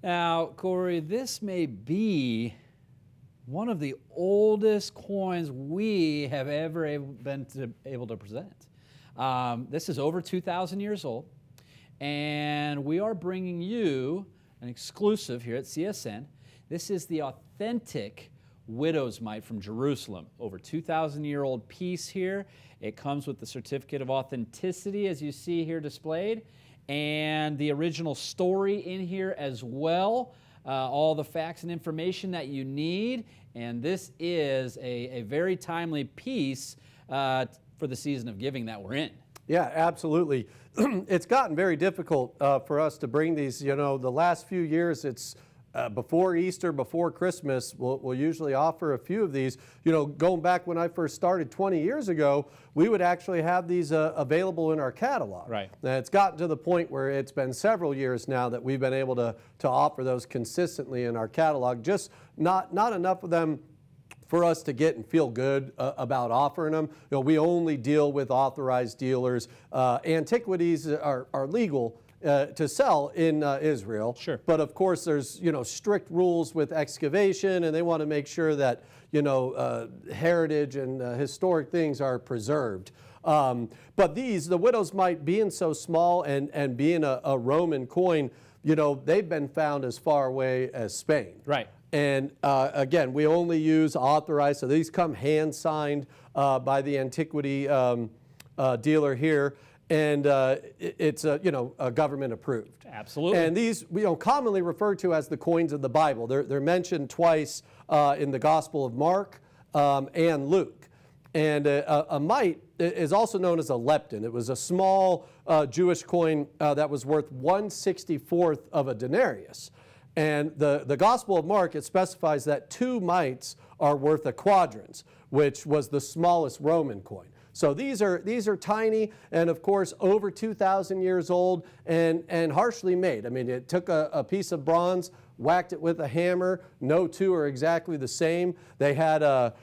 Now, Corey, this may be one of the oldest coins we have ever been able to present. This is over 2,000 years old, and we are bringing you an exclusive here at CSN. This is the authentic widow's mite from Jerusalem, over 2,000-year-old piece here. It comes with the certificate of authenticity, as you see here displayed, and the original story in here as well, all the facts and information that you need. And this is a very timely piece for the season of giving that we're in. Yeah, absolutely. It's gotten very difficult for us to bring these. You know, the last few years, it's before Easter, before Christmas, we'll usually offer a few of these. You know, going back when I first started 20 years ago, we would actually have these available in our catalog. Right. Now, it's gotten to the point where it's been several years now that we've been able to offer those consistently in our catalog. Just not enough of them for us to get and feel good about offering them. You know, we only deal with authorized dealers. Antiquities are legal to sell in Israel. Sure. But of course, there's, you know, strict rules with excavation, and they want to make sure that, you know, heritage and historic things are preserved. But the widow's mite, being so small and being a Roman coin, you know, they've been found as far away as Spain. Right. And again, we only use authorized, so these come hand-signed by the antiquity dealer here. And it's you know, government approved. Absolutely. And these we commonly referred to as the coins of the Bible. They're mentioned twice in the Gospel of Mark and Luke. And a mite is also known as a lepton. It was a small Jewish coin that was worth 1/64th of a denarius. And the Gospel of Mark, it specifies that 2 mites are worth a quadrans, which was the smallest Roman coin. So these are tiny, and of course over 2,000 years old and harshly made. I mean, it took a piece of bronze, whacked it with a hammer. No two are exactly the same. They had a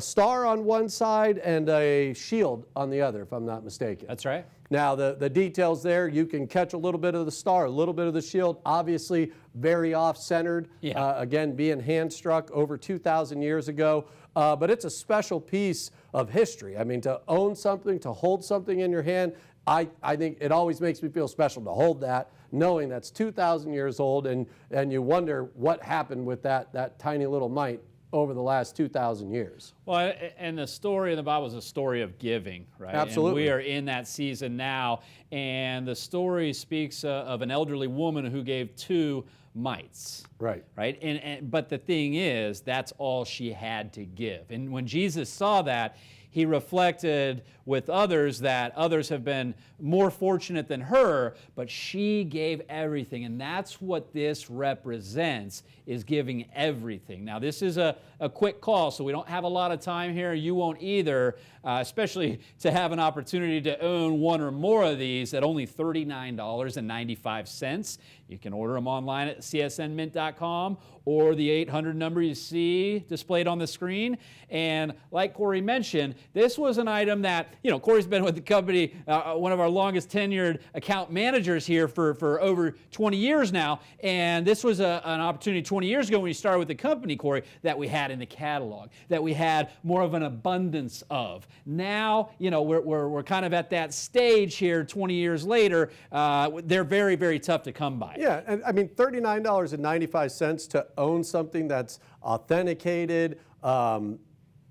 star on one side and a shield on the other, if I'm not mistaken. That's right. Now, the details there, you can catch a little bit of the star, a little bit of the shield, obviously very off-centered. Yeah. Again, being hand-struck over 2,000 years ago. But it's a special piece of history. I mean, to own something, to hold something in your hand, I think it always makes me feel special to hold that, knowing that's 2,000 years old, and you wonder what happened with that tiny little mite over the last 2,000 years. Well, and the story in the Bible is a story of giving, right? Absolutely. And we are in that season now, and the story speaks of an elderly woman who gave 2 mites. Right. Right? But the thing is, that's all she had to give. And when Jesus saw that, he reflected with others that others have been more fortunate than her, but she gave everything. And that's what this represents, is giving everything. Now, this is a quick call, so we don't have a lot of time here. You won't either, especially to have an opportunity to own one or more of these at only $39.95. You can order them online at csnmint.com or the 800 number you see displayed on the screen. And like Corey mentioned, this was an item that, you know, Corey's been with the company, one of our longest tenured account managers here for over 20 years now. And this was an opportunity 20 years ago when we started with the company, Corey, that we had in the catalog, that we had more of an abundance of. Now, you know, we're kind of at that stage here 20 years later. They're very, very tough to come by. Yeah, and I mean, $39.95 to own something that's authenticated,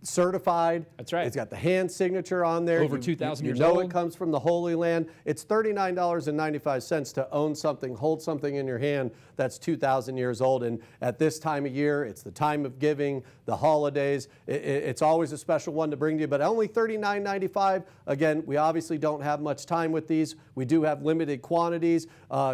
certified. That's right. It's got the hand signature on there. Over 2,000 years old. You know old. it comes from the Holy Land. It's $39.95 to own something, hold something in your hand that's 2,000 years old. And at this time of year, it's the time of giving, the holidays. It's always a special one to bring to you, but only $39.95. Again, we obviously don't have much time with these. We do have limited quantities.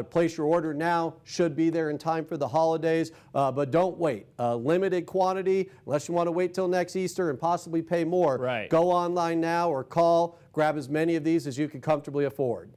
Place your order now. Should be there in time for the holidays, but don't wait. Limited quantity, unless you want to wait till next Easter and possibly pay more. Right. Go online now or call. Grab as many of these as you can comfortably afford.